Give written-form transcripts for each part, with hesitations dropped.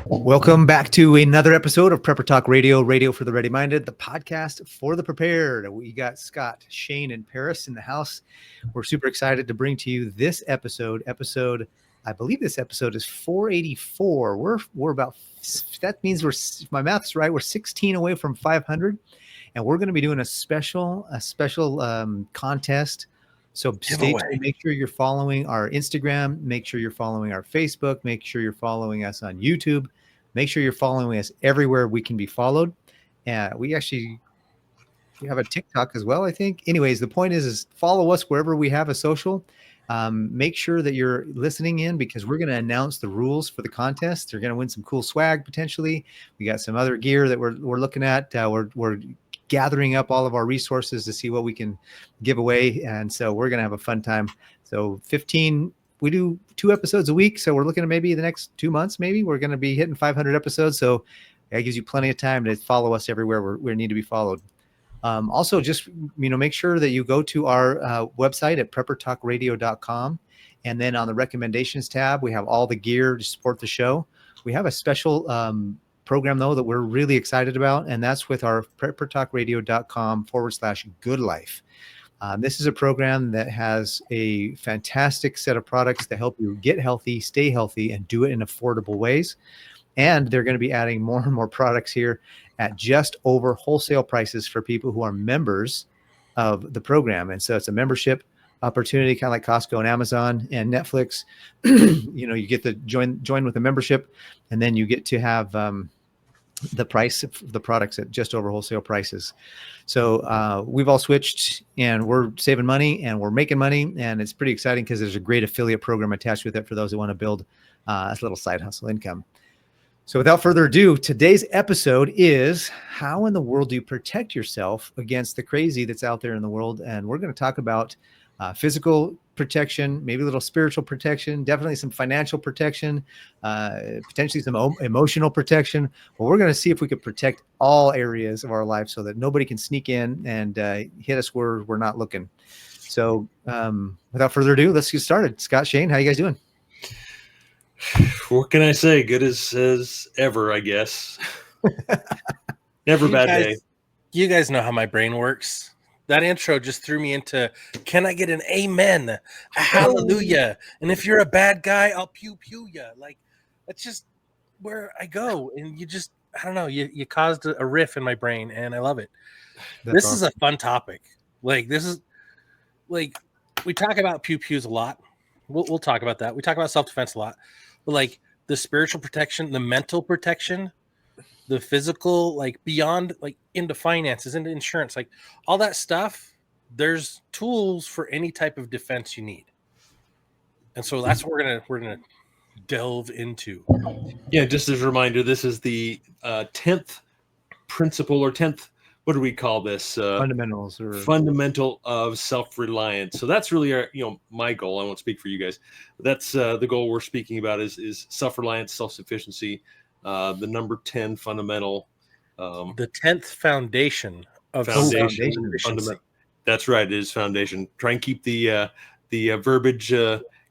Welcome back to another episode of Prepper Talk Radio, radio for the ready-minded, the podcast for the prepared. We got Scott, Shane, and Paris in the house. We're super excited to bring to you this episode. I believe this episode is 484. We're about, that means if my math's right, we're 16 away from 500, and we're going to be doing a special contest. So stay tuned. Make sure you're following our Instagram. Make sure you're following our Facebook. Make sure you're following us on YouTube. Make sure you're following us everywhere we can be followed. We have a TikTok as well, I think. Anyways, the point is follow us wherever we have a social. Make sure that you're listening in because we're going to announce the rules for the contest. You're going to win some cool swag potentially. We got some other gear that we're looking at. We're gathering up all of our resources to see what we can give away. And so we're going to have a fun time. So we do 2 episodes a week. So we're looking at maybe the next 2 months, maybe we're going to be hitting 500 episodes. So that gives you plenty of time to follow us everywhere we need to be followed. Also, just, make sure that you go to our website at preppertalkradio.com. And then on the recommendations tab, we have all the gear to support the show. We have a special program, though, that we're really excited about. And that's with our preppertalkradio.com/good life. This is a program that has a fantastic set of products to help you get healthy, stay healthy, and do it in affordable ways. And they're going to be adding more and more products here at just over wholesale prices for people who are members of the program. And so it's a membership opportunity, kind of like Costco and Amazon and Netflix. You get to join with a membership, and then you get to have the price of the products at just over wholesale prices. So we've all switched, and we're saving money and we're making money, and it's pretty exciting because there's a great affiliate program attached with it for those who want to build a little side hustle income. So without further ado, today's episode is how in the world do you protect yourself against the crazy that's out there in the world? And we're going to talk about physical protection, maybe a little spiritual protection, definitely some financial protection, potentially some emotional protection. Well, we're going to see if we could protect all areas of our life so that nobody can sneak in and hit us where we're not looking. So without further ado, let's get started. Scott, Shane, how you guys doing? What can I say? Good as ever, I guess. Never bad day. You guys know how my brain works. That intro just threw me into, can I get an amen? A hallelujah. And if you're a bad guy, I'll pew ya. Like, that's just where I go. And you just, I don't know, you caused a riff in my brain, and I love it. This is a fun topic. Like, this is, like, we talk about pews a lot. We'll talk about that. We talk about self-defense a lot. But, like, the spiritual protection, the mental protection, the physical, like beyond, like into finances, into insurance, like all that stuff, there's tools for any type of defense you need. And so that's what we're gonna delve into. Yeah, just as a reminder, this is the 10th principle, or 10th, what do we call this? Fundamental of self-reliance. So that's really our, my goal. I won't speak for you guys. That's the goal we're speaking about is self-reliance, self-sufficiency. The number 10 fundamental, the 10th foundation of foundation. That's right. It is foundation. Try and keep the verbiage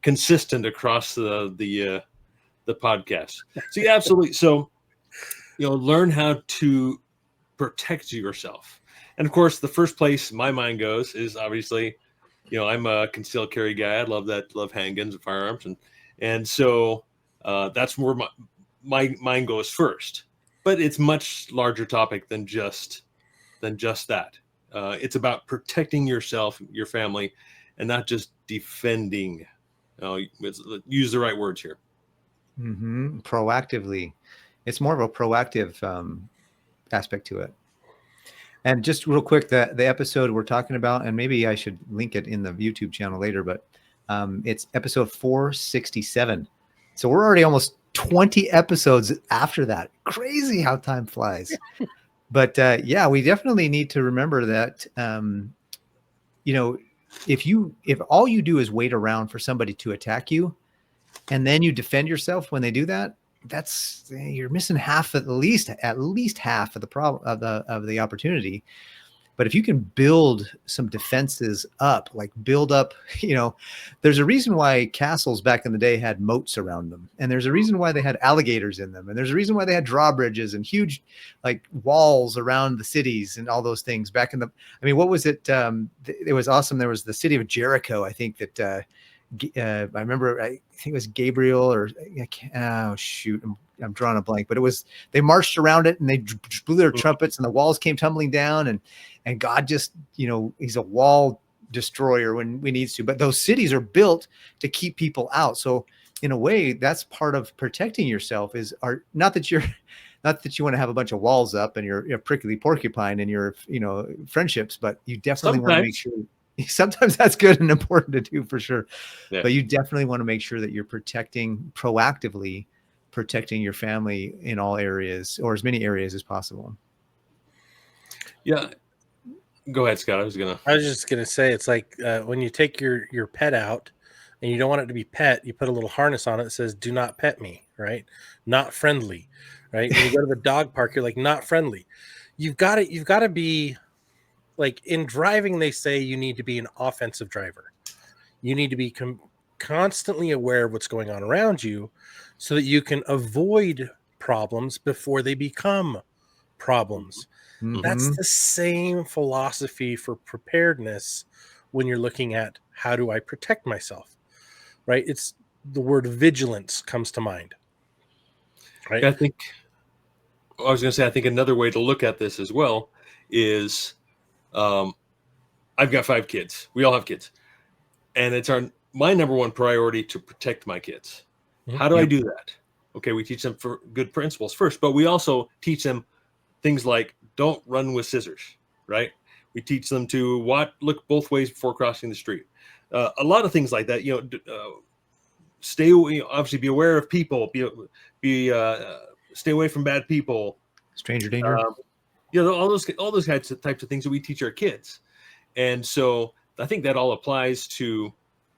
consistent across the podcast. So yeah, absolutely. So, learn how to protect yourself. And of course, the first place my mind goes is obviously, I'm a concealed carry guy. I love handguns and firearms. And so that's where my mind goes first, but it's much larger topic than just that. It's about protecting yourself, your family, and not just defending. Use the right words here. Mm-hmm. Proactively. It's more of a proactive aspect to it. And just real quick, the episode we're talking about, and maybe I should link it in the YouTube channel later, but it's episode 467. So we're already almost 20 episodes after that. Crazy how time flies. But yeah, we definitely need to remember that, if all you do is wait around for somebody to attack you, and then you defend yourself when they do that, you're missing at least half of the problem of the opportunity. But if you can build some defenses up, like build up, there's a reason why castles back in the day had moats around them. And there's a reason why they had alligators in them. And there's a reason why they had drawbridges and huge like walls around the cities and all those things back in what was it? It was awesome. There was the city of Jericho. I think that, I remember, I think it was Gabriel or I'm drawing a blank, but they marched around it and they blew their trumpets and the walls came tumbling down and God just, he's a wall destroyer when we needs to, but those cities are built to keep people out. So in a way, that's part of protecting yourself not that you want to have a bunch of walls up and you're prickly porcupine in your, friendships, but you definitely want to make sure. Sometimes that's good and important to do for sure. Yeah. But you definitely want to make sure that you're proactively protecting your family in all areas or as many areas as possible. Yeah. Go ahead, Scott. I was just going to say, it's like when you take your pet out and you don't want it to be pet, you put a little harness on it that says, do not pet me, right? Not friendly, right? When you go to the dog park, you're like, not friendly. You've got to be, like in driving, they say you need to be an offensive driver. You need to be constantly aware of what's going on around you so that you can avoid problems before they become problems. Mm-hmm. That's the same philosophy for preparedness when you're looking at how do I protect myself, right? It's the word vigilance comes to mind, right? I think another way to look at this as well is I've got 5 kids. We all have kids. And it's my number one priority to protect my kids. Mm-hmm. How do I do that? Okay, we teach them for good principles first, but we also teach them things like don't run with scissors, right? We teach them to look both ways before crossing the street. A lot of things like that, stay away, obviously be aware of people, stay away from bad people. Stranger danger. All those types of things that we teach our kids. And so I think that all applies to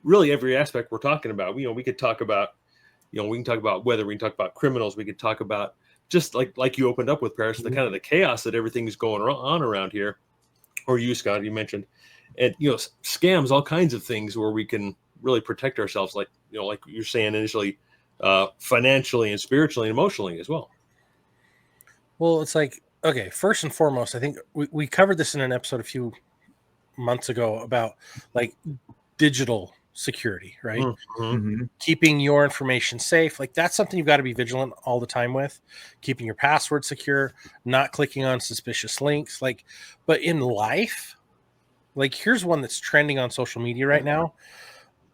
really every aspect we're talking about. We could talk about, we can talk about weather, we can talk about criminals, we could talk about just like you opened up with, Paris, the kind of the chaos that everything's going on around here, or you, Scott, you mentioned, and scams, all kinds of things where we can really protect ourselves, like you're saying initially, financially and spiritually and emotionally as well. Well, it's like, okay, first and foremost, I think we covered this in an episode a few months ago about like digital security, right? Mm-hmm. Keeping your information safe. Like that's something you've got to be vigilant all the time with. Keeping your password secure, not clicking on suspicious links. But in life, like here's one that's trending on social media right now.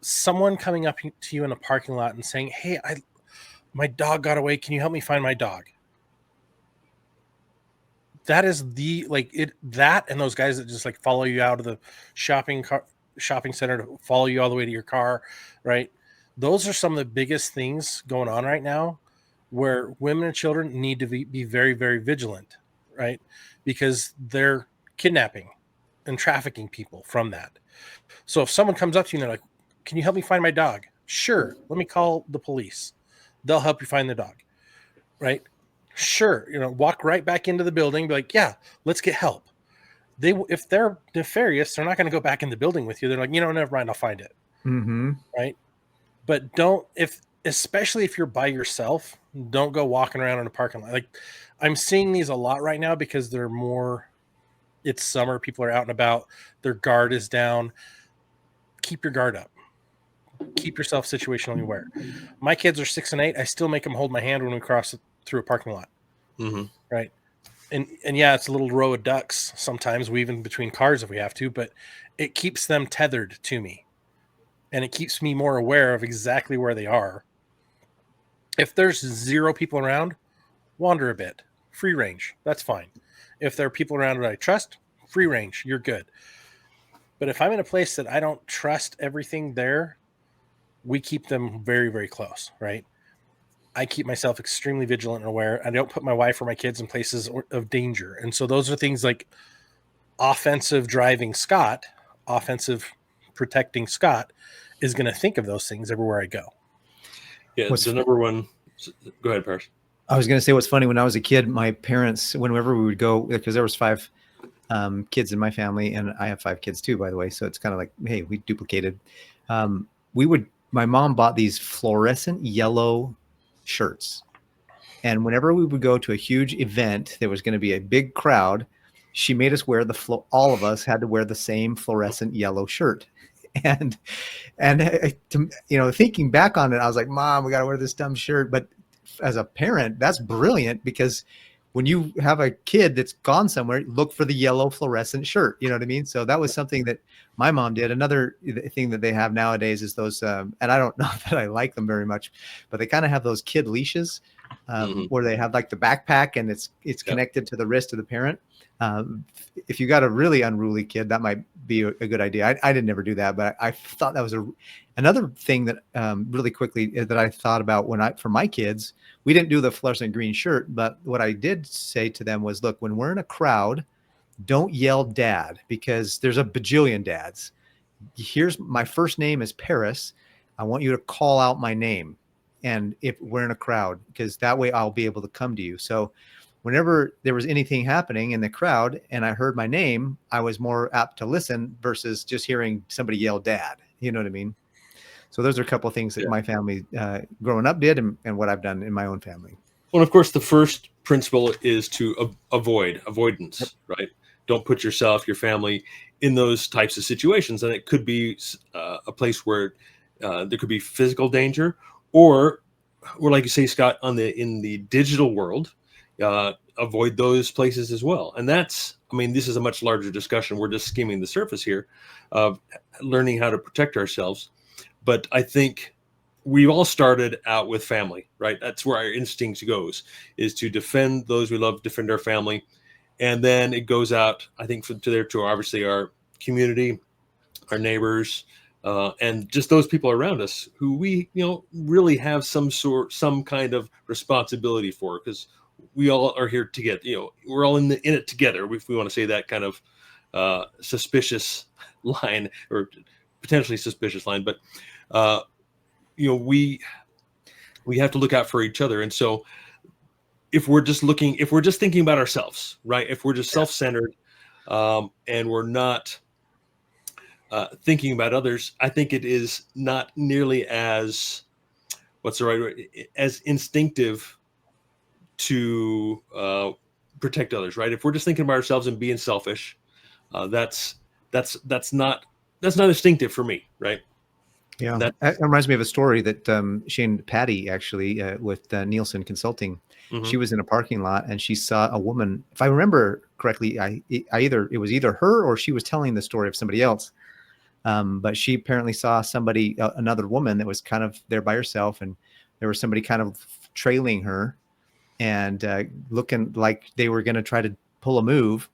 Someone coming up to you in a parking lot and saying, "Hey, my dog got away. Can you help me find my dog?" That is that and those guys that just like follow you out of the shopping center to follow you all the way to your car, right? Those are some of the biggest things going on right now where women and children need to be very, very vigilant, right? Because they're kidnapping and trafficking people from that. So if someone comes up to you and they're like, "Can you help me find my dog?" Sure. Let me call the police. They'll help you find the dog, right? Sure. Walk right back into the building, be like, "Yeah, let's get help." If they're nefarious, they're not going to go back in the building with you. They're like, never mind, I'll find it. Mm-hmm. Right. But especially if you're by yourself, don't go walking around in a parking lot. Like I'm seeing these a lot right now because it's summer. People are out and about. Their guard is down. Keep your guard up. Keep yourself situationally aware. My kids are 6 and 8. I still make them hold my hand when we cross through a parking lot. Mm-hmm. Right. And yeah, it's a little row of ducks. Sometimes we even between cars if we have to, but it keeps them tethered to me. And it keeps me more aware of exactly where they are. If there's 0 people around, wander a bit. Free range. That's fine. If there are people around that I trust, free range. You're good. But if I'm in a place that I don't trust everything there, we keep them very, very close, right? I keep myself extremely vigilant and aware. I don't put my wife or my kids in places of danger. And so those are things like offensive driving Scott, offensive protecting Scott is going to think of those things everywhere I go. Yeah, the number one. Go ahead, Paris. I was going to say what's funny. When I was a kid, my parents, whenever we would go, because there was 5 kids in my family, and I have 5 kids too, by the way. So it's kind of like, hey, we duplicated. My mom bought these fluorescent yellow shirts. And whenever we would go to a huge event, there was going to be a big crowd. She made us wear all of us had to wear the same fluorescent yellow shirt. And thinking back on it, I was like, Mom, we got to wear this dumb shirt. But as a parent, that's brilliant, because when you have a kid that's gone somewhere, look for the yellow fluorescent shirt. You know what I mean? So that was something that my mom did. Another thing that they have nowadays is those, and I don't know that I like them very much, but they kind of have those kid leashes, where they have like the backpack and it's connected to the wrist of the parent. If you got a really unruly kid, that might be a good idea. I didn't ever do that, but I thought that was another thing that really quickly that I thought about for my kids. We didn't do the fluorescent green shirt, but what I did say to them was, look, when we're in a crowd, don't yell dad, because there's a bajillion dads. Here's my first name is Paris. I want you to call out my name. And if we're in a crowd, because that way I'll be able to come to you. So whenever there was anything happening in the crowd and I heard my name, I was more apt to listen versus just hearing somebody yell dad. You know what I mean? So those are a couple of things that my family growing up did, and what I've done in my own family. Well, of course, the first principle is to avoidance, right? Don't put yourself, your family in those types of situations. And it could be a place where there could be physical danger, or like you say, Scott, in the digital world, avoid those places as well. And this is a much larger discussion. We're just skimming the surface here of learning how to protect ourselves. But I think we all started out with family, right? That's where our instincts goes, is to defend those we love, defend our family. And then it goes out, I think, to obviously our community, our neighbors, and just those people around us who we, really have some kind of responsibility for, because we all are here together. We're all in it together. If we want to say that kind of suspicious line, or potentially suspicious line, but we have to look out for each other. And so if we're just thinking about ourselves, right? If we're just self-centered, and we're not thinking about others, I think it is not nearly as, what's the right word, as instinctive to protect others, right? If we're just thinking about ourselves and being selfish, that's not instinctive for me, right? Yeah, that reminds me of a story that Shane Patty actually with Nielsen Consulting. Mm-hmm. She was in a parking lot and she saw a woman. If I remember correctly, it was either her or she was telling the story of somebody else. But she apparently saw another woman that was kind of there by herself, and there was somebody kind of trailing her and looking like they were going to try to pull a move.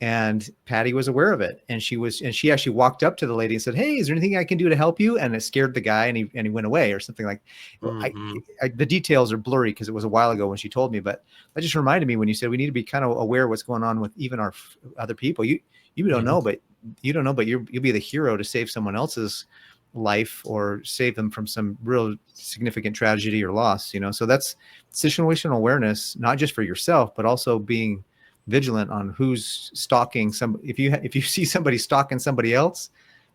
And Patty was aware of it, and she actually walked up to the lady and said, "Hey, is there anything I can do to help you?" And it scared the guy, and he went away, or something like. Mm-hmm. The details are blurry because it was a while ago when she told me, but that just reminded me when you said we need to be kind of aware of what's going on with even our other people. You don't know, but you'll be the hero to save someone else's life or save them from some real significant tragedy or loss. So that's situational awareness, not just for yourself, but also being vigilant on who's stalking if you see somebody stalking somebody else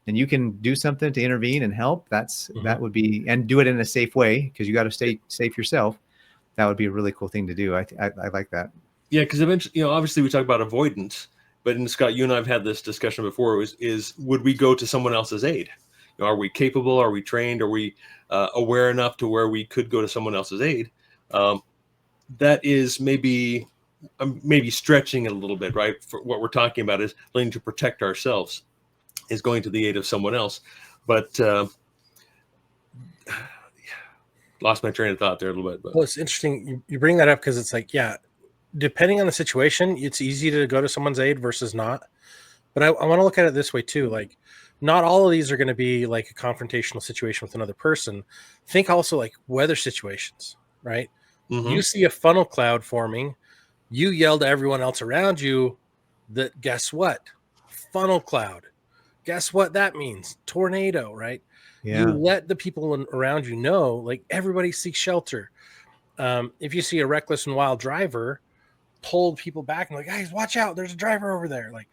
and you can do something to intervene and help, that would be, and do it in a safe way, because you got to stay safe yourself. That would be a really cool thing to do. I like that. Yeah, because eventually, obviously we talk about avoidance, but Scott, you and I have had this discussion before. Is would we go to someone else's aid? Are we capable? Are we trained? Are we aware enough to where we could go to someone else's aid? That is maybe stretching it a little bit, right? For what we're talking about is learning to protect ourselves, is going to the aid of someone else. But lost my train of thought there a little bit. But. Well, it's interesting you bring that up, because it's like, depending on the situation, it's easy to go to someone's aid versus not. But I want to look at it this way too. Like, not all of these are going to be like a confrontational situation with another person. Think also like weather situations, right? Mm-hmm. You see a funnel cloud forming, you yell to everyone else around you that, guess what? Funnel cloud. Guess what that means? Tornado, right? Yeah. You let the people around you know, like, everybody seeks shelter. If you see a reckless and wild driver, pull people back and like, guys, watch out, there's a driver over there. Like,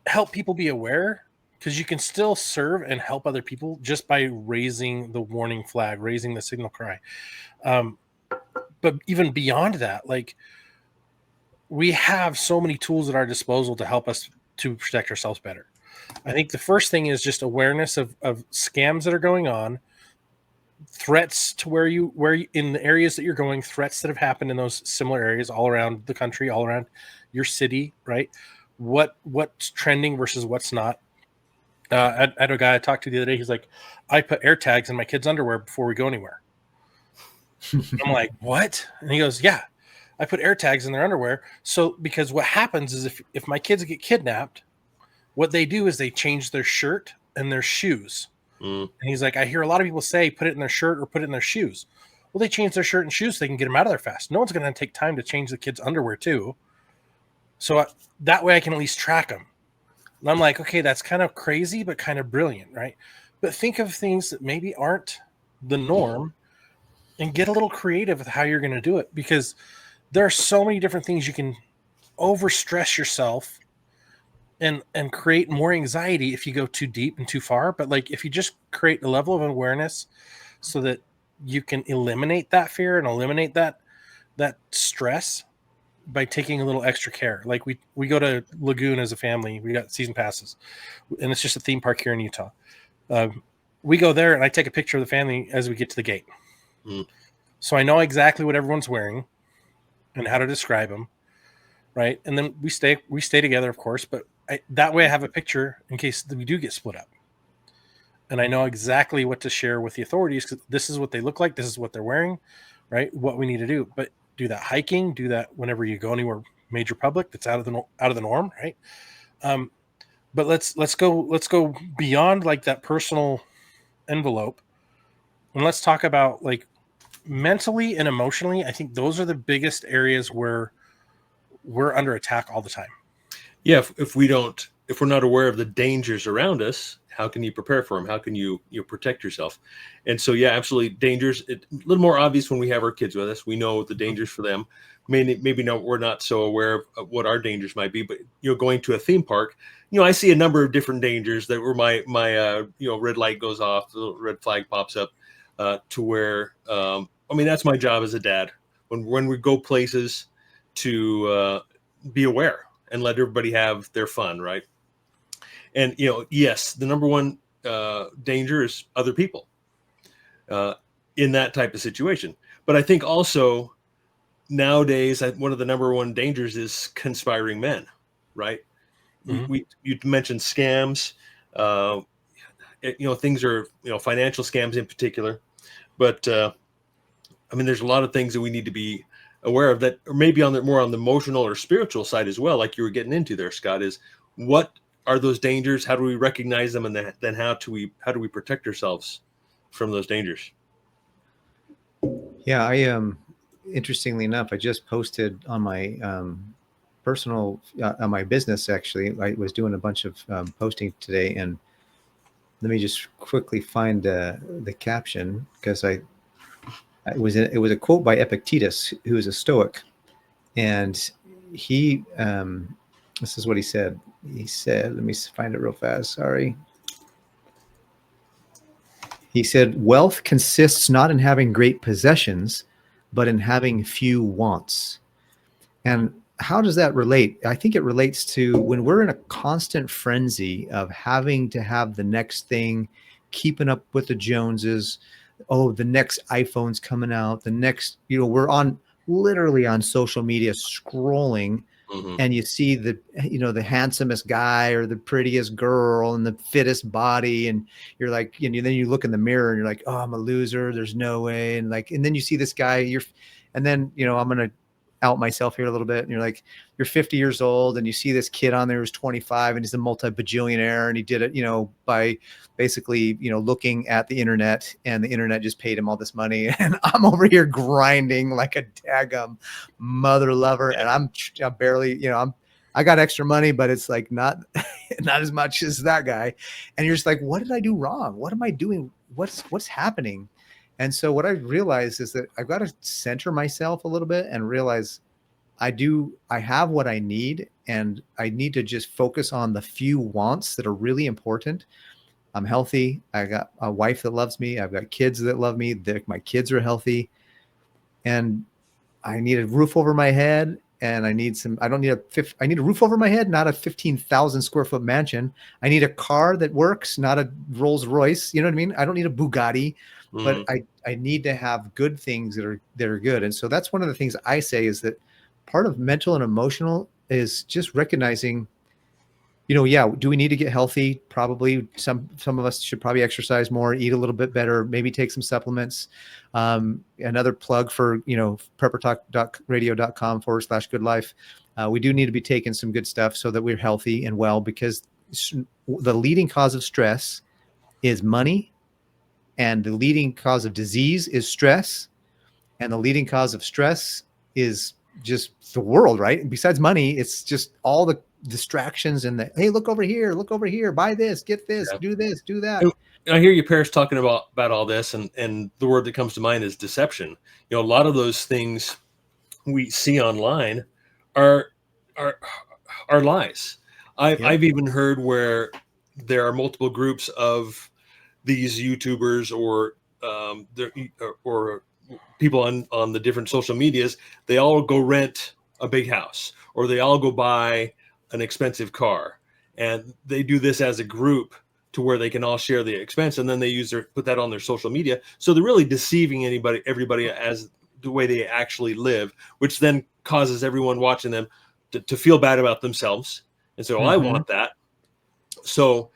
help people be aware, because you can still serve and help other people just by raising the warning flag, raising the signal cry. But even beyond that, like, we have so many tools at our disposal to help us to protect ourselves better. I think the first thing is just awareness of scams that are going on, threats to where you in the areas that you're going, threats that have happened in those similar areas all around the country, all around your city, right? What's trending versus what's not. I had a guy I talked to the other day. He's like, I put air tags in my kids' underwear before we go anywhere. I'm like, what? And he goes, yeah, I put air tags in their underwear. So, because what happens is if my kids get kidnapped, what they do is they change their shirt and their shoes. And he's like, I hear a lot of people say, put it in their shirt or put it in their shoes. Well, they change their shirt and shoes so they can get them out of there fast. No one's going to take time to change the kids' underwear too. So that way I can at least track them. And I'm like, okay, that's kind of crazy, but kind of brilliant, right? But think of things that maybe aren't the norm and get a little creative with how you're going to do it, because there are so many different things you can overstress yourself and create more anxiety if you go too deep and too far. But like, if you just create a level of awareness so that you can eliminate that fear and eliminate that stress by taking a little extra care. Like we go to Lagoon as a family. We got season passes, and it's just a theme park here in Utah. We go there and I take a picture of the family as we get to the gate. So I know exactly what everyone's wearing and how to describe them. Right. And then we stay together, of course, but that way I have a picture in case we do get split up. And I know exactly what to share with the authorities, because this is what they look like. This is what they're wearing, right? What we need to do. But do that hiking, do that whenever you go anywhere major public that's out of the norm, right? But let's go beyond like that personal envelope, and let's talk about like mentally and emotionally. I think those are the biggest areas where we're under attack all the time. Yeah, if we're not aware of the dangers around us, how can you prepare for them? How can you protect yourself? And so, yeah, absolutely, dangers. It's a little more obvious when we have our kids with us. We know the dangers for them. Maybe no, we're not so aware of what our dangers might be. But going to a theme park, I see a number of different dangers that where my red light goes off, the little red flag pops up, to where that's my job as a dad. When we go places, to be aware and let everybody have their fun, right? And yes, the number one danger is other people in that type of situation. But I think also nowadays one of the number one dangers is conspiring men, right? Mm-hmm. You mentioned scams, things are financial scams in particular, but there's a lot of things that we need to be aware of that, or maybe more on the emotional or spiritual side as well, like you were getting into there, Scott. Is what are those dangers? How do we recognize them, and then how do we protect ourselves from those dangers? Yeah, I interestingly enough, I just posted on my personal on my business. Actually, I was doing a bunch of posting today, and let me just quickly find the caption, because it was a quote by Epictetus, who is a Stoic, and he this is what he said. He said, let me find it real fast. Sorry. He said, wealth consists not in having great possessions, but in having few wants. And how does that relate? I think it relates to when we're in a constant frenzy of having to have the next thing, keeping up with the Joneses. Oh, the next iPhone's coming out. The next, we're literally on social media scrolling. Mm-hmm. And you see the handsomest guy or the prettiest girl and the fittest body, and you're like, then you look in the mirror and you're like, oh, I'm a loser. There's no way. And then you see this guy, and then I'm gonna out myself here a little bit, and you're like, you're 50 years old, and you see this kid on there who's 25, and he's a multi-bajillionaire, and he did it, by basically, looking at the internet, and the internet just paid him all this money, and I'm over here grinding like a daggum mother lover, and I'm barely, I got extra money, but it's like not as much as that guy, and you're just like, what did I do wrong? What am I doing? What's happening? And so what I realized is that I've got to center myself a little bit and realize I have what I need, and I need to just focus on the few wants that are really important. I'm healthy. I got a wife that loves me. I've got kids that love me. My kids are healthy, and I need a roof over my head, and I need some. I don't need I need a roof over my head, not a 15,000 square foot mansion. I need a car that works, not a Rolls Royce. You know what I mean? I don't need a Bugatti, but I need to have good things that are good. And so that's one of the things I say is that part of mental and emotional is just recognizing, yeah, do we need to get healthy? Probably some of us should probably exercise more, eat a little bit better, maybe take some supplements. Another plug for, preppertalkradio.com/good life. We do need to be taking some good stuff so that we're healthy and well, because the leading cause of stress is money, and the leading cause of disease is stress, and the leading cause of stress is just the world, right? And besides money, it's just all the distractions and the, hey, look over here, buy this, get this, Yeah. do this, do that. And I hear you, Paris, talking about all this, and the word that comes to mind is deception. A lot of those things we see online are lies. I've even heard where there are multiple groups of these YouTubers or people on the different social medias. They all go rent a big house, or they all go buy an expensive car, and they do this as a group to where they can all share the expense, and then they put that on their social media. So they're really deceiving everybody as the way they actually live, which then causes everyone watching them to feel bad about themselves. And so I want that. So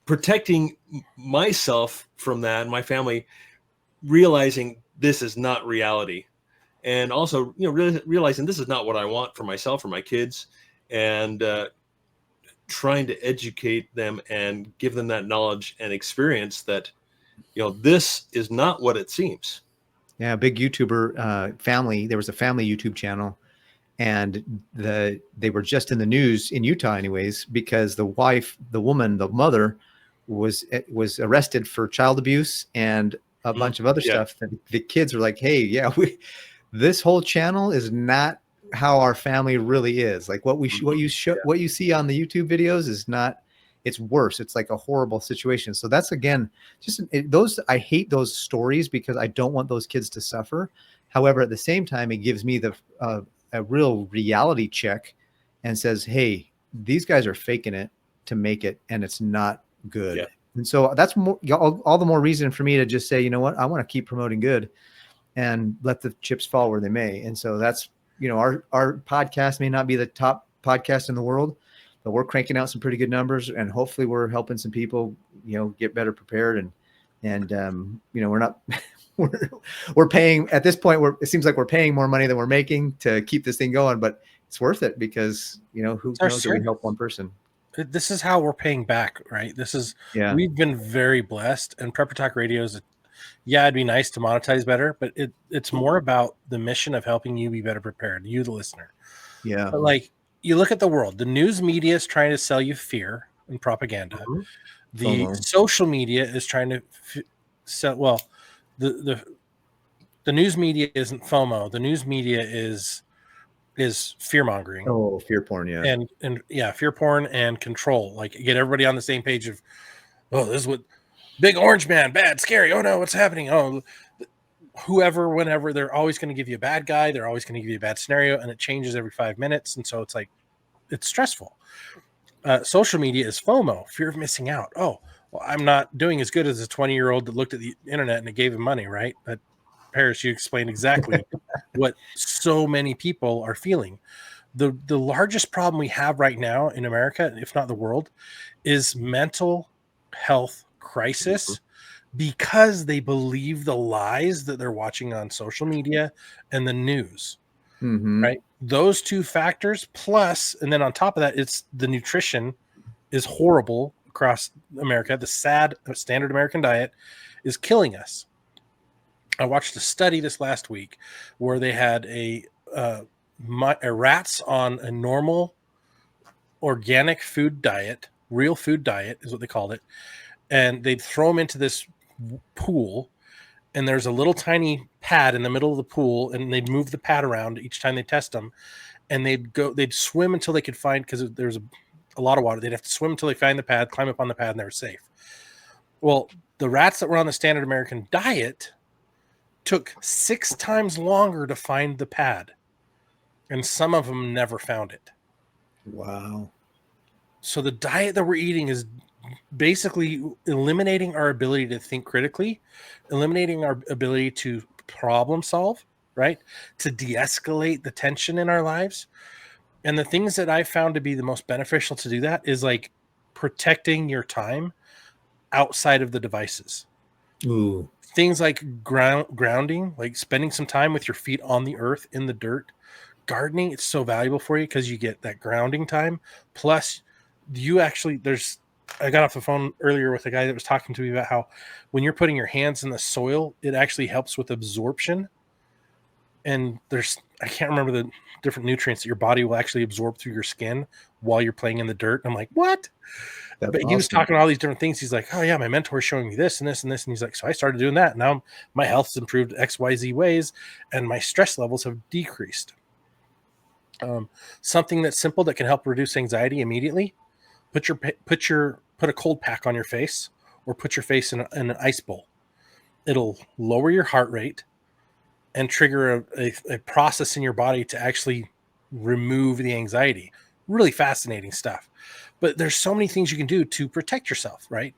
protecting myself from that and my family, realizing this is not reality, and also realizing this is not what I want for myself or my kids, and trying to educate them and give them that knowledge and experience that this is not what it seems. Yeah, big YouTuber family. There was a family YouTube channel, and they were just in the news in Utah, anyways, because the mother, was arrested for child abuse and a bunch of other stuff. That the kids were like, "Hey, yeah, this whole channel is not how our family really is. Like what you see on the YouTube videos is not. It's worse. It's like a horrible situation." So that's, again, I hate those stories because I don't want those kids to suffer. However, at the same time, it gives me a real reality check and says, hey, these guys are faking it to make it, and it's not good. Yeah. And so that's all the more reason for me to just say, you know what, I want to keep promoting good and let the chips fall where they may. And so that's, our podcast may not be the top podcast in the world, but we're cranking out some pretty good numbers, and hopefully we're helping some people, get better prepared. And we're not, we're paying at this point, it seems like we're paying more money than we're making to keep this thing going, but it's worth it because, who knows if we help one person. This is how we're paying back, right? We've been very blessed, and Prepper Talk Radio is, it'd be nice to monetize better, but it's more about the mission of helping you be better prepared, you, the listener. Yeah. But like, you look at the world, the news media is trying to sell you fear and propaganda. The social media is trying to sell, well, the news media isn't FOMO. The news media is fear mongering. Oh, fear porn. Yeah. And fear porn and control. Like, get everybody on the same page of, oh, this is what big orange man, bad, scary. Oh no, what's happening? Oh, whoever, whenever, they're always going to give you a bad guy. They're always going to give you a bad scenario, and it changes every 5 minutes. And so it's like, it's stressful. Social media is FOMO, fear of missing out. Oh, well, I'm not doing as good as a 20-year-old that looked at the internet and it gave him money, right? But Paris, you explained exactly what so many people are feeling. The largest problem we have right now in America, if not the world, is mental health crisis, because they believe the lies that they're watching on social media and the news. Right? Those two factors, plus, and then on top of that, it's the nutrition is horrible across America. The sad standard American diet is killing us. I watched a study this last week where they had a rats on a normal organic food diet, real food diet is what they called it, and they'd throw them into this pool, and there's a little tiny pad in the middle of the pool, and they'd move the pad around each time they test them, and they'd swim until they could find, because there's a lot of water, they'd have to swim until they find the pad, climb up on the pad, and they were safe. Well, the rats that were on the standard American diet took 6 times longer to find the pad, and some of them never found it. Wow. So the diet that we're eating is basically eliminating our ability to think critically, eliminating our ability to problem solve, right? To de-escalate the tension in our lives. And the things that I found to be the most beneficial to do that is like protecting your time outside of the devices. Ooh. Things like grounding, like spending some time with your feet on the earth in the dirt. Gardening, it's so valuable for you because you get that grounding time. Plus, you actually, I got off the phone earlier with a guy that was talking to me about how when you're putting your hands in the soil, it actually helps with absorption. And I can't remember the different nutrients that your body will actually absorb through your skin while you're playing in the dirt. I'm like, what? That's But he was talking about all these different things. He's like, oh yeah, my mentor is showing me this and this and this. And he's like, so I started doing that. Now my health's improved XYZ ways and my stress levels have decreased. Something that's simple that can help reduce anxiety immediately. Put a cold pack on your face, or put your face in an ice bowl. It'll lower your heart rate and trigger a process in your body to actually remove the anxiety. Really fascinating stuff. But there's so many things you can do to protect yourself, right?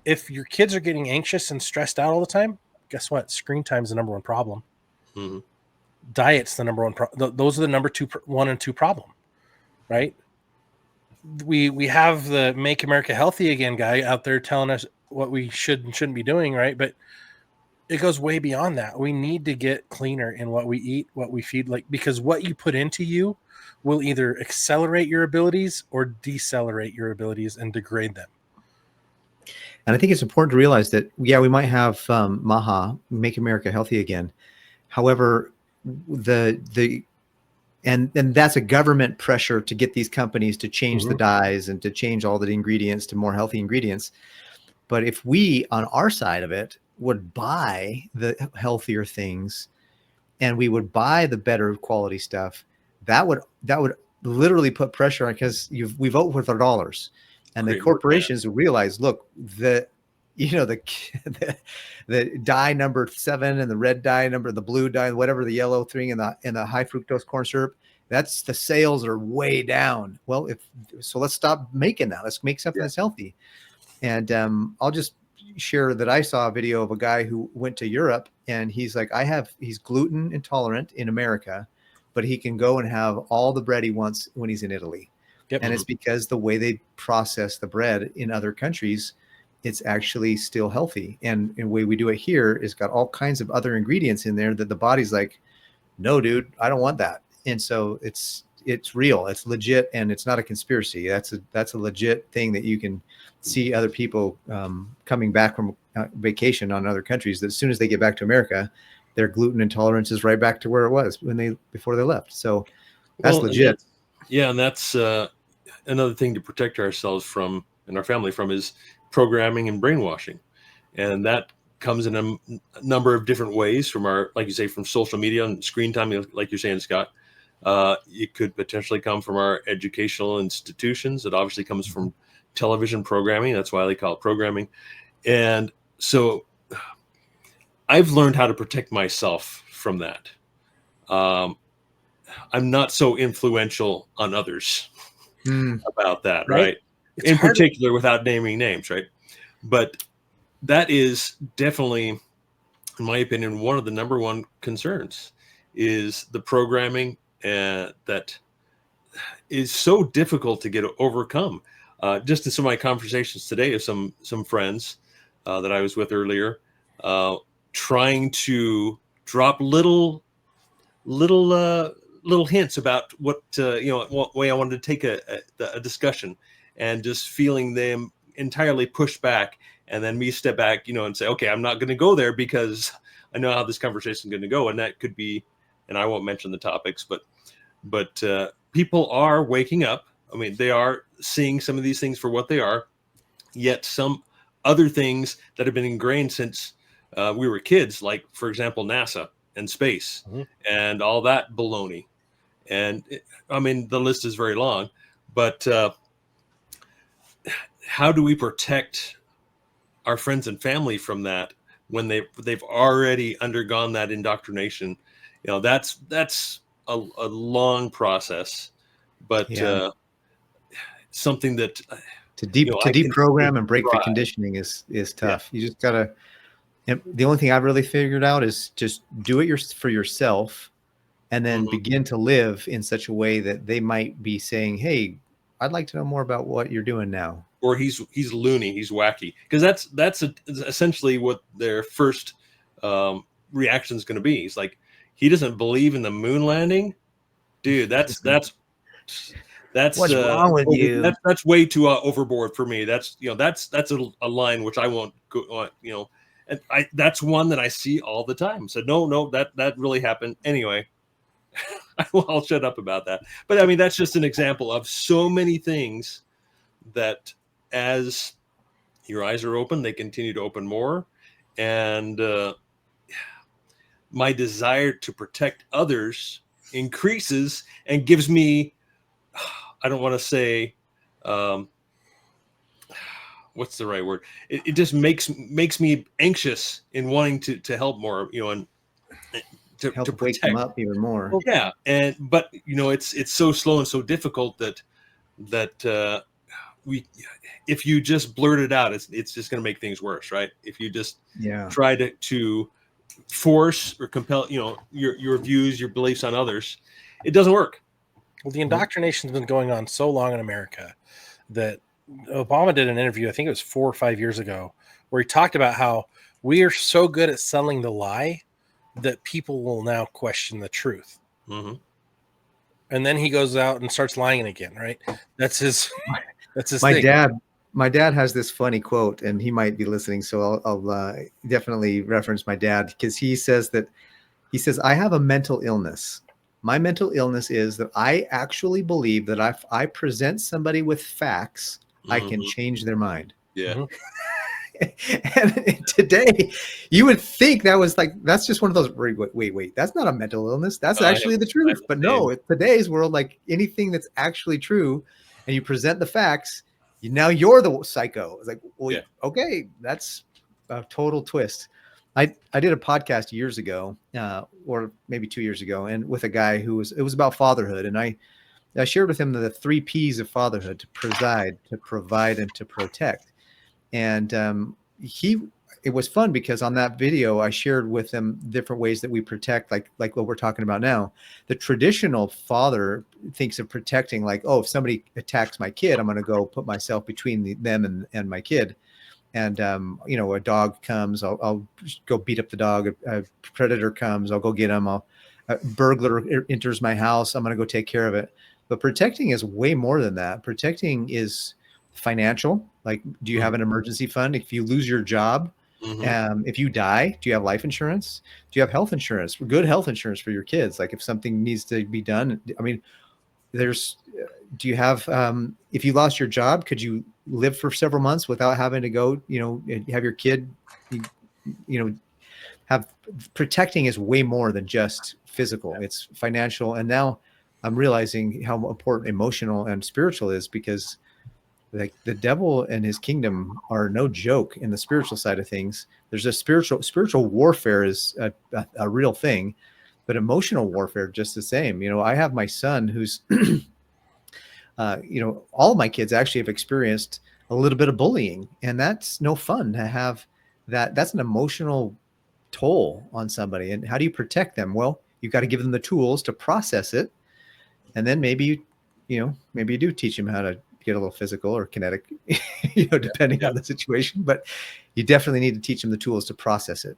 If your kids are getting anxious and stressed out all the time, guess what? Screen time is the number one problem. Mm-hmm. Diet's the number one. Those are the number 1 and 2 problem, right? We have the Make America Healthy Again guy out there telling us what we should and shouldn't be doing, right? But it goes way beyond that. We need to get cleaner in what we eat, what we feed, because what you put into you will either accelerate your abilities or decelerate your abilities and degrade them. And I think it's important to realize that, yeah, we might have MAHA, Make America Healthy Again. However, and that's a government pressure to get these companies to change the dyes and to change all the ingredients to more healthy ingredients. But if we, on our side of it, would buy the healthier things and we would buy the better quality stuff, that would literally put pressure on, because we vote with our dollars, and the corporations realize, look, the dye number 7 and the red dye number, the blue dye, whatever, the yellow thing, and the high fructose corn syrup, that's the sales are way down. Well, so let's stop making that. Let's make something that's healthy. And I'll just share that I saw a video of a guy who went to Europe, and he's like, he's gluten intolerant in America, but he can go and have all the bread he wants when he's in Italy. Yep. And it's because the way they process the bread in other countries, it's actually still healthy. And the way we do it here is got all kinds of other ingredients in there that the body's like, no, dude, I don't want that. And so it's real, it's legit, and it's not a conspiracy. That's a legit thing that you can see other people coming back from vacation on other countries, that as soon as they get back to America, their gluten intolerance is right back to where it was before they left. So that's legit. And that's another thing to protect ourselves from and our family from is programming and brainwashing. And that comes in a number of different ways, from like you say, from social media and screen time, like you're saying, Scott. It could potentially come from our educational institutions. It obviously comes from television programming. That's why they call it programming. And so I've learned how to protect myself from that. I'm not so influential on others about that, right? In particular, without naming names, right? But that is definitely, in my opinion, one of the number one concerns is the programming that is so difficult to get overcome. Just in some of my conversations today with some friends that I was with earlier, trying to drop little hints about what way I wanted to take a discussion, and just feeling them entirely push back, and then me step back, and say, okay, I'm not going to go there because I know how this conversation is going to go. And that could be, and I won't mention the topics, but people are waking up. I mean, they are seeing some of these things for what they are, yet some other things that have been ingrained since we were kids, like, for example, NASA and space and all that baloney. And I mean, the list is very long, but how do we protect our friends and family from that when they've already undergone that indoctrination? You know, that's a long process, but something that to I can deprogram and break the try. conditioning is tough. You just gotta. And the only thing I've really figured out is just do it for yourself, and then begin to live in such a way that they might be saying, "Hey, I'd like to know more about what you're doing now." Or he's loony, he's wacky, because that's essentially what their first reaction is going to be. He's like, he doesn't believe in the moon landing, dude. That's What's wrong with you? That's way too overboard for me. That's that's a line which I won't go. And that's one that I see all the time. So no, that really happened anyway. I'll shut up about that. But I mean, that's just an example of so many things that, as your eyes are open, they continue to open more. And my desire to protect others increases and gives me, I don't want to say, what's the right word? It just makes me anxious in wanting to help more, and to Help wake protect them up even more. Well, yeah. But it's so slow and so difficult that if you just blurt it out, it's just going to make things worse, right? If you just try to force or compel, your views, your beliefs on others, it doesn't work. Well, the indoctrination's been going on so long in America that Obama did an interview, I think it was 4 or 5 years ago, where he talked about how we are so good at selling the lie that people will now question the truth. And then he goes out and starts lying again, right? That's his thing. My dad has this funny quote, and he might be listening, so I'll definitely reference my dad, because he says, I have a mental illness. My mental illness is that I actually believe that if I present somebody with facts, I can change their mind. Yeah. And today, you would think that's just one of those, wait, that's not a mental illness. That's actually the truth. But no, in today's world, like anything that's actually true, and you present the facts, now you're the psycho. It's like, well, okay, that's a total twist. I did a podcast years ago, or maybe 2 years ago, and with a guy it was about fatherhood. And I shared with him the 3 P's of fatherhood: to preside, to provide, and to protect. And it was fun because on that video, I shared with him different ways that we protect, like what we're talking about now. The traditional father thinks of protecting like, oh, if somebody attacks my kid, I'm going to go put myself between them and my kid. And, a dog comes, I'll go beat up the dog. A predator comes, I'll go get him. A burglar enters my house, I'm going to go take care of it. But protecting is way more than that. Protecting is financial. Like, do you have an emergency fund? If you lose your job, if you die, do you have life insurance? Do you have health insurance? Good health insurance for your kids? Like if something needs to be done, I mean, do you have, if you lost your job, could you live for several months without having to go, have your kid, protecting is way more than just physical. It's financial. And now I'm realizing how important emotional and spiritual is, because like the devil and his kingdom are no joke in the spiritual side of things. There's a spiritual warfare is a real thing, but emotional warfare just the same. I have my son who's, all of my kids actually have experienced a little bit of bullying, and that's no fun to have that. That's an emotional toll on somebody. And how do you protect them? Well, you've got to give them the tools to process it. And then maybe you do teach them how to get a little physical or kinetic, depending on the situation, but you definitely need to teach them the tools to process it.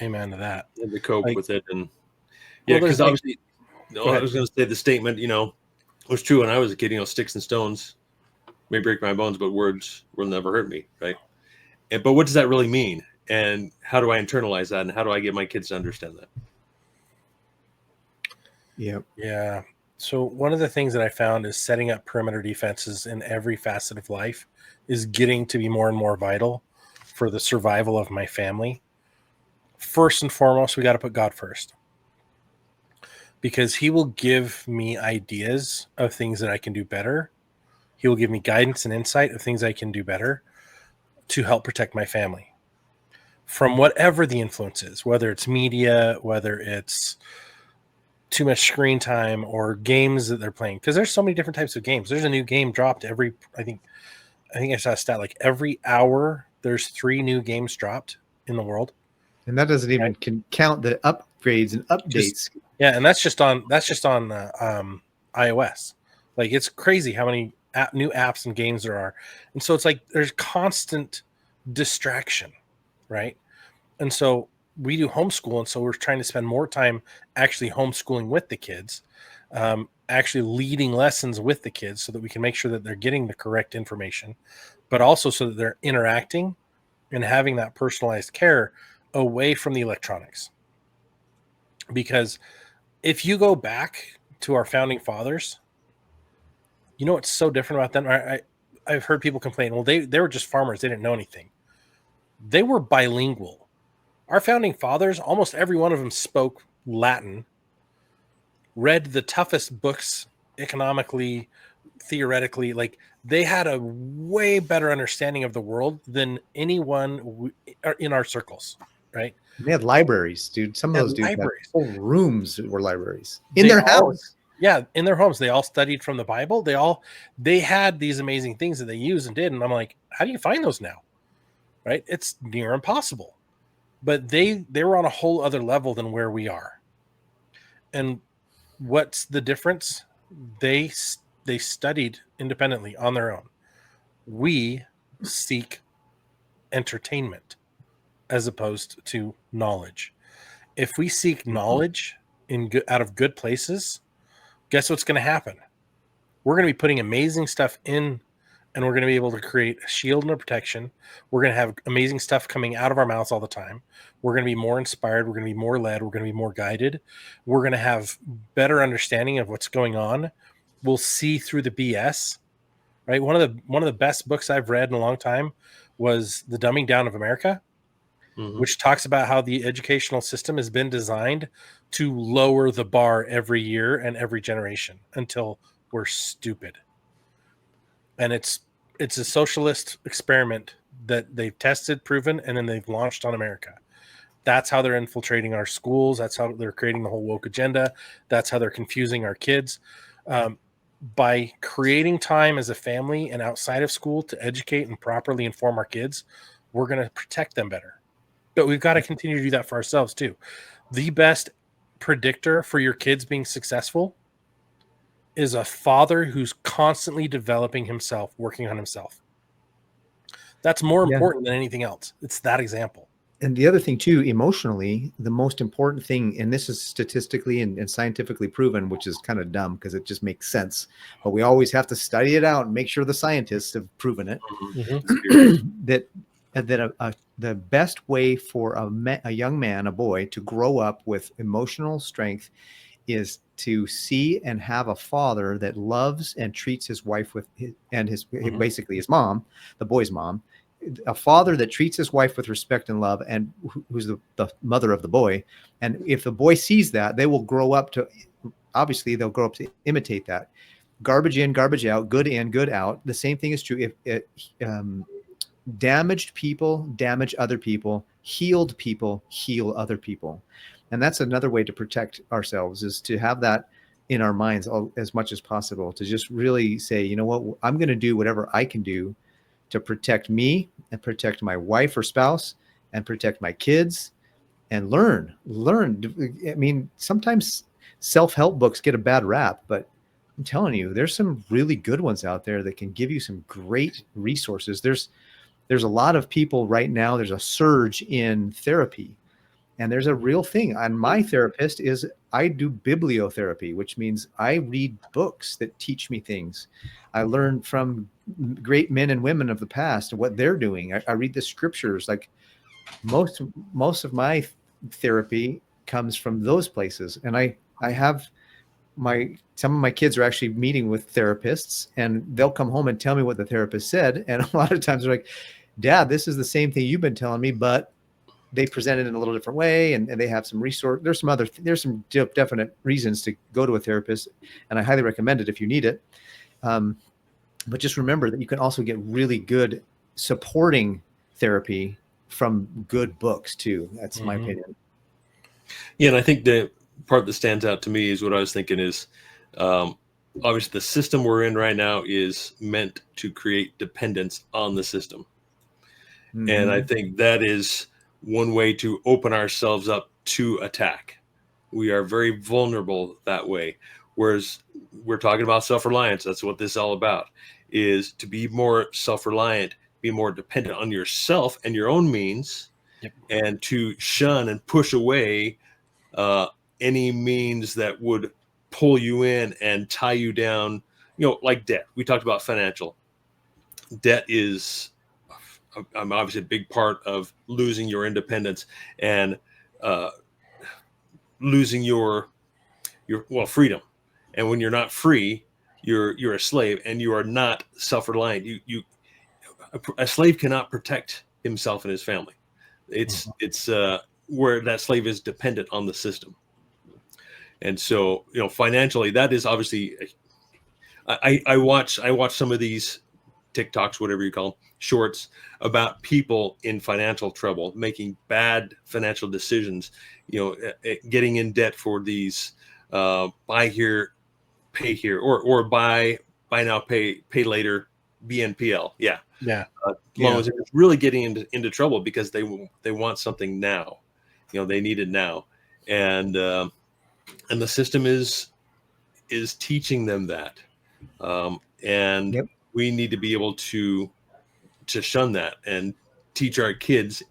Amen to that. And to cope with it. And because obviously, I was going to say the statement, was true when I was a kid, sticks and stones may break my bones, but words will never hurt me. Right. But what does that really mean? And how do I internalize that? And how do I get my kids to understand that? Yeah. So one of the things that I found is setting up perimeter defenses in every facet of life is getting to be more and more vital for the survival of my family. first and foremost, we got to put God first, because he will give me ideas of things that I can do better. He will give me guidance and insight of things I can do better to help protect my family from whatever the influence is, whether it's media, whether it's too much screen time or games that they're playing. Because there's so many different types of games. There's a new game dropped every, I think I saw a stat like every hour there's 3 new games dropped in the world. And that doesn't even count the upgrades and updates. Yeah, and that's just on iOS. Like, it's crazy how many new apps and games there are. And so it's like there's constant distraction, right? And so we do homeschool, and so we're trying to spend more time actually homeschooling with the kids, actually leading lessons with the kids so that we can make sure that they're getting the correct information, but also so that they're interacting and having that personalized care away from the electronics. Because if you go back to our founding fathers, you know what's so different about them? I've heard people complain, well, they were just farmers. They didn't know anything. They were bilingual. Our founding fathers, almost every one of them spoke Latin, read the toughest books economically, theoretically. Like, they had a way better understanding of the world than anyone in our circles, right? They had libraries, dude. Some of those dudes had whole rooms were libraries in their house. Yeah, in their homes. They all studied from the Bible. They had these amazing things that they used and did. And I'm like, how do you find those now? Right? It's near impossible. But they were on a whole other level than where we are. And what's the difference? They studied independently on their own. We seek entertainment as opposed to knowledge. If we seek knowledge out of good places, guess what's going to happen? We're going to be putting amazing stuff in, and we're going to be able to create a shield and a protection. We're going to have amazing stuff coming out of our mouths all the time. We're going to be more inspired. We're going to be more led. We're going to be more guided. We're going to have better understanding of what's going on. We'll see through the BS, right? One of the best books I've read in a long time was The Dumbing Down of America, which talks about how the educational system has been designed to lower the bar every year and every generation until we're stupid. And it's a socialist experiment that they've tested, proven, and then they've launched on America. That's how they're infiltrating our schools. That's how they're creating the whole woke agenda. That's how they're confusing our kids. By creating time as a family and outside of school to educate and properly inform our kids, we're going to protect them better. But we've got to continue to do that for ourselves too. The best predictor for your kids being successful is a father who's constantly developing himself, working on himself. That's more important than anything else. It's that example. And the other thing too, emotionally, the most important thing, and this is statistically and scientifically proven, which is kind of dumb because it just makes sense, but we always have to study it out and make sure the scientists have proven it, that the best way for a young man, a boy, to grow up with emotional strength is to see and have a father that loves and treats his wife basically his mom, the boy's mom, a father that treats his wife with respect and love, and who's the mother of the boy. And if the boy sees that, they'll grow up to imitate that. Garbage in, garbage out, good in, good out. The same thing is true. If damaged people damage other people, healed people heal other people. And that's another way to protect ourselves, is to have that in our minds as much as possible, to just really say, you know what, I'm going to do whatever I can do to protect me and protect my wife or spouse and protect my kids and learn. I mean, sometimes self-help books get a bad rap, but I'm telling you, there's some really good ones out there that can give you some great resources. There's a lot of people right now. There's a surge in therapy, and there's a real thing. And my therapist is, I do bibliotherapy, which means I read books that teach me things. I learn from great men and women of the past and what they're doing. I read the scriptures. Like most of my therapy comes from those places. And I have some of my kids are actually meeting with therapists, and they'll come home and tell me what the therapist said. And a lot of times they're like, Dad, this is the same thing you've been telling me, but they present it in a little different way, and they have some resource. There's some definite reasons to go to a therapist, and I highly recommend it if you need it. But just remember that you can also get really good supporting therapy from good books too. That's my opinion. Yeah, and I think the part that stands out to me is what I was thinking is, obviously the system we're in right now is meant to create dependence on the system. And I think that is one way to open ourselves up to attack. We are very vulnerable that way. Whereas we're talking about self-reliance. That's what this is all about, is to be more self-reliant, be more dependent on yourself and your own means, and to shun and push away any means that would pull you in and tie you down, like debt. We talked about financial. Debt is obviously a big part of losing your independence and losing your freedom. And when you're not free, you're a slave, and you are not self-reliant. A slave cannot protect himself and his family. It's where that slave is dependent on the system. And so, financially, that is obviously, I watch some of these TikToks, whatever you call them, shorts about people in financial trouble, making bad financial decisions, getting in debt for these buy here, pay here, or buy now, pay later, BNPL. Loans. Are really getting into trouble because they want something now. They need it now, and the system is teaching them that, and we need to be able to shun that and teach our kids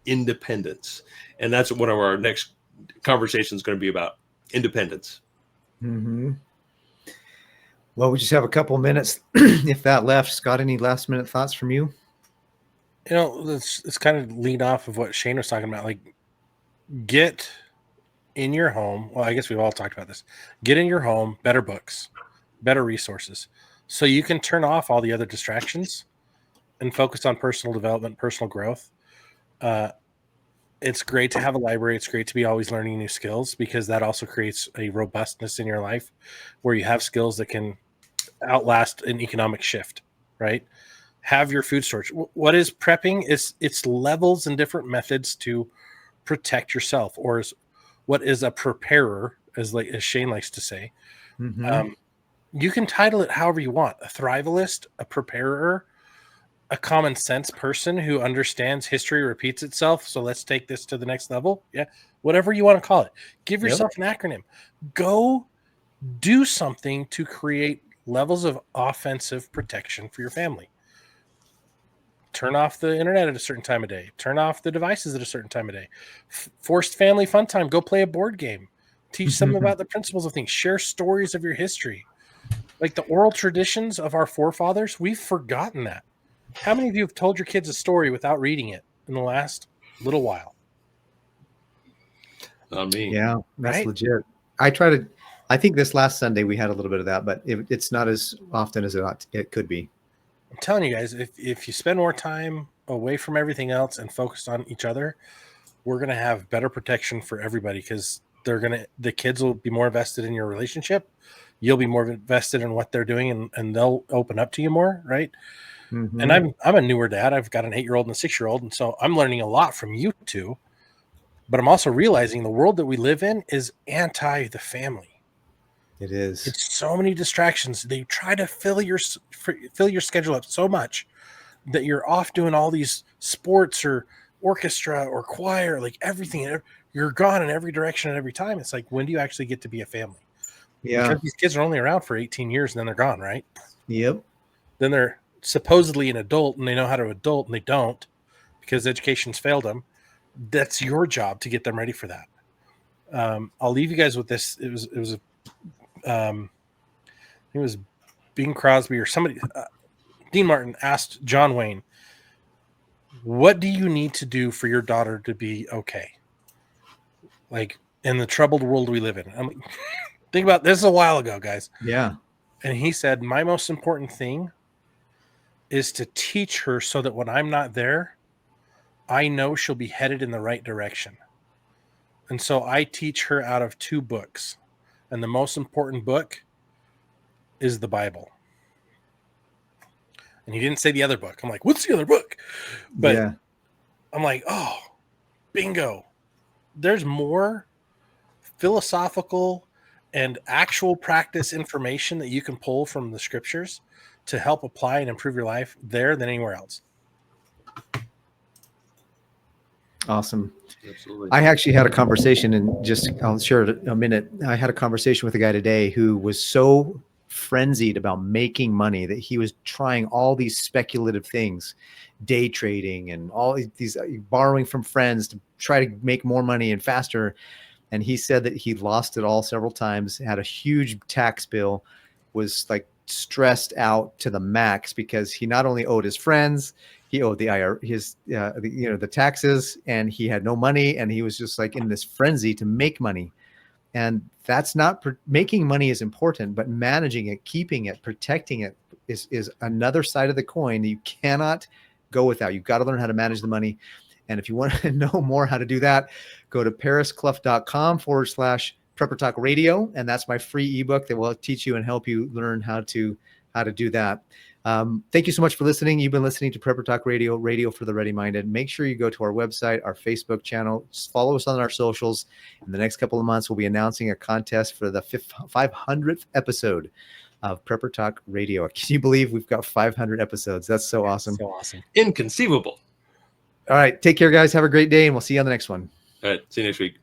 independence. And that's what our next conversation is going to be about: independence. Well, we just have a couple minutes, if that left. Scott, any last minute thoughts from you? It's kind of lead off of what Shane was talking about. Like, get in your home. Well, I guess we've all talked about this. Get in your home, better books, better resources, so you can turn off all the other distractions and focus on personal development, personal growth. It's great to have a library. It's great to be always learning new skills, because that also creates a robustness in your life where you have skills that can outlast an economic shift, right? Have your food storage. What is prepping? It's levels and different methods to protect yourself, or what is a preparer, as Shane likes to say. You can title it however you want: a thrivalist, a preparer, a common sense person who understands history repeats itself, so let's take this to the next level. Whatever you want to call it. Give yourself an acronym. Go do something to create levels of offensive protection for your family. Turn off the internet at a certain time of day. Turn off the devices at a certain time of day. Forced family fun time. Go play a board game. Teach them about the principles of things. Share stories of your history. Like the oral traditions of our forefathers, we've forgotten that. How many of you have told your kids a story without reading it in the last little while? Me. Yeah, that's legit. I think this last Sunday we had a little bit of that, but it's not as often as it could be. I'm telling you guys, if you spend more time away from everything else and focused on each other, we're going to have better protection for everybody, because the kids will be more invested in your relationship. You'll be more invested in what they're doing, and they'll open up to you more. Right. And I'm a newer dad. I've got an 8-year-old and a 6-year-old. And so I'm learning a lot from you two, but I'm also realizing the world that we live in is anti the family. It is. It's so many distractions. They try to fill your schedule up so much that you're off doing all these sports or orchestra or choir, like everything. You're gone in every direction at every time. It's like, when do you actually get to be a family? Yeah. Because these kids are only around for 18 years and then they're gone, right? Yep. Then they're supposedly an adult and they know how to adult, and they don't, because education's failed them. That's your job to get them ready for that. I'll leave you guys with this. It was Bing Crosby or somebody. Dean Martin asked John Wayne, "What do you need to do for your daughter to be okay? Like, in the troubled world we live in." Think about this, a while ago, guys. Yeah. And he said, "My most important thing is to teach her so that when I'm not there, I know she'll be headed in the right direction. And so I teach her out of 2 books. And the most important book is the Bible. And he didn't say the other book. I'm like, what's the other book? But Yeah. I'm like, oh, bingo. There's more philosophical and actual practice information that you can pull from the scriptures to help apply and improve your life there than anywhere else. Awesome. Absolutely. I actually had a conversation, and just I'll share it a minute. I had a conversation with a guy today who was so frenzied about making money that he was trying all these speculative things, day trading and all these borrowing from friends to try to make more money and faster. And he said that he lost it all several times, had a huge tax bill, was like stressed out to the max because he not only owed his friends, he owed the the taxes, and he had no money, and he was just like in this frenzy to make money. And that's not making money is important, but managing it, keeping it, protecting it is another side of the coin that you cannot go without. You've got to learn how to manage the money. And if you want to know more how to do that, go to parisclough.com/Prepper Talk Radio. And that's my free ebook that will teach you and help you learn how to do that. Thank you so much for listening. You've been listening to Prepper Talk Radio, radio for the ready-minded. Make sure you go to our website, our Facebook channel. Just follow us on our socials. In the next couple of months, we'll be announcing a contest for the 500th episode of Prepper Talk Radio. Can you believe we've got 500 episodes? That's so awesome. So awesome. Inconceivable. All right. Take care, guys. Have a great day, and we'll see you on the next one. All right. See you next week.